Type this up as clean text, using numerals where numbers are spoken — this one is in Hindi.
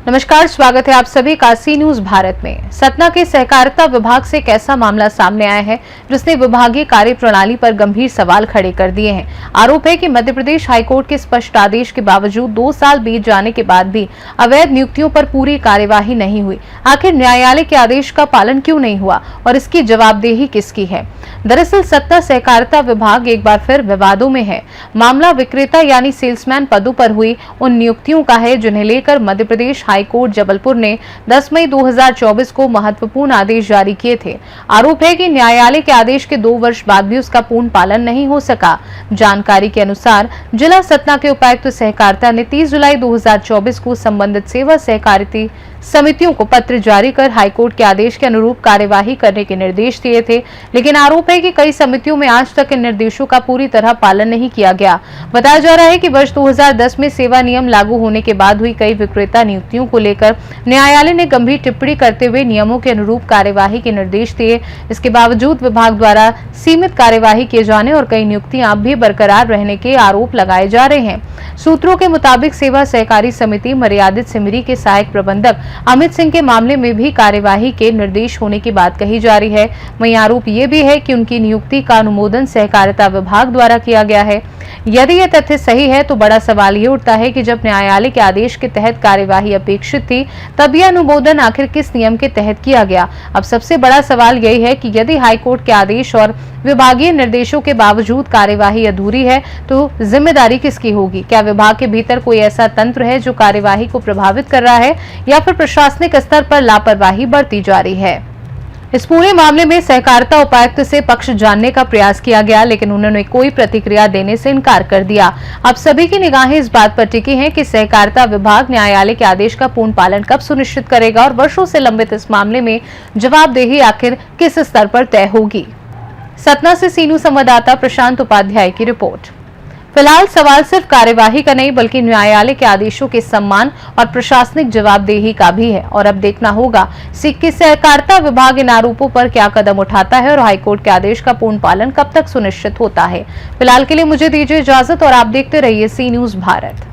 नमस्कार, स्वागत है आप सभी का सी न्यूज भारत में। सतना के सहकारिता विभाग से एक ऐसा मामला सामने आया है जिसने विभागीय कार्यप्रणाली पर गंभीर सवाल खड़े कर दिए हैं। आरोप है कि मध्य प्रदेश हाईकोर्ट के स्पष्ट आदेश के बावजूद 2 साल बीत जाने के बाद भी अवैध नियुक्तियों पर पूरी कार्यवाही नहीं हुई। आखिर न्यायालय के आदेश का पालन क्यों नहीं हुआ और इसकी जवाबदेही किसकी है? दरअसल सतना सहकारिता विभाग एक बार फिर विवादों में है। मामला विक्रेता यानी सेल्समैन पदों पर हुई उन नियुक्तियों का है जिन्हें लेकर मध्य प्रदेश हाईकोर्ट जबलपुर ने 10 मई 2024 को महत्वपूर्ण आदेश जारी किए थे। आरोप है कि न्यायालय के आदेश के 2 वर्ष बाद भी उसका पूर्ण पालन नहीं हो सका। जानकारी के अनुसार जिला सतना के उपायुक्त सहकारिता ने 30 जुलाई 2024 को संबंधित सेवा सहकारिता समितियों को पत्र जारी कर हाईकोर्ट के आदेश के अनुरूप कार्यवाही करने के निर्देश दिए थे, लेकिन आरोप है कि कई समितियों में आज तक इन निर्देशों का पूरी तरह पालन नहीं किया गया। बताया जा रहा है कि वर्ष 2010 में सेवा नियम लागू होने के बाद हुई कई विक्रेता नियुक्तियों को लेकर न्यायालय ने गंभीर टिप्पणी करते हुए नियमों के अनुरूप कार्यवाही के निर्देश दिए। इसके बावजूद विभाग द्वारा सीमित कार्यवाही किए जाने और कई नियुक्तियां अब भी बरकरार रहने के आरोप लगाए जा रहे हैं। सूत्रों के मुताबिक सेवा सहकारी समिति मर्यादित सिमरी के सहायक प्रबंधक अमित सिंह के मामले में भी कार्यवाही के निर्देश होने की बात कही जा रही है। वहीं आरोप ये भी है कि उनकी नियुक्ति का अनुमोदन सहकारिता विभाग द्वारा किया गया है। यदि यह तथ्य सही है तो बड़ा सवाल ये उठता है कि जब न्यायालय के आदेश के तहत कार्यवाही अपेक्षित थी तब यह अनुमोदन आखिर किस नियम के तहत किया गया? अब सबसे बड़ा सवाल यही है कि यदि हाईकोर्ट के आदेश और विभागीय निर्देशों के बावजूद कार्यवाही अधूरी है तो जिम्मेदारी किसकी होगी? क्या विभाग के भीतर कोई ऐसा तंत्र है जो कार्यवाही को प्रभावित कर रहा है या फिर प्रशासनिक स्तर पर लापरवाही बरती जा रही है? इस पूरे मामले में सहकारिता उपायुक्त से पक्ष जानने का प्रयास किया गया, लेकिन उन्होंने कोई प्रतिक्रिया देने से इनकार कर दिया। अब सभी की निगाहें इस बात पर टिकी हैं कि सहकारिता विभाग न्यायालय के आदेश का पूर्ण पालन कब सुनिश्चित करेगा और वर्षों से लंबित इस मामले में जवाबदेही आखिर किस स्तर पर तय होगी। सतना से सीनू संवाददाता प्रशांत उपाध्याय की रिपोर्ट। फिलहाल सवाल सिर्फ कार्यवाही का नहीं बल्कि न्यायालय के आदेशों के सम्मान और प्रशासनिक जवाबदेही का भी है और अब देखना होगा कि सहकारिता विभाग इन आरोपों पर क्या कदम उठाता है और हाईकोर्ट के आदेश का पूर्ण पालन कब तक सुनिश्चित होता है। फिलहाल के लिए मुझे दीजिए इजाजत और आप देखते रहिए सी न्यूज भारत।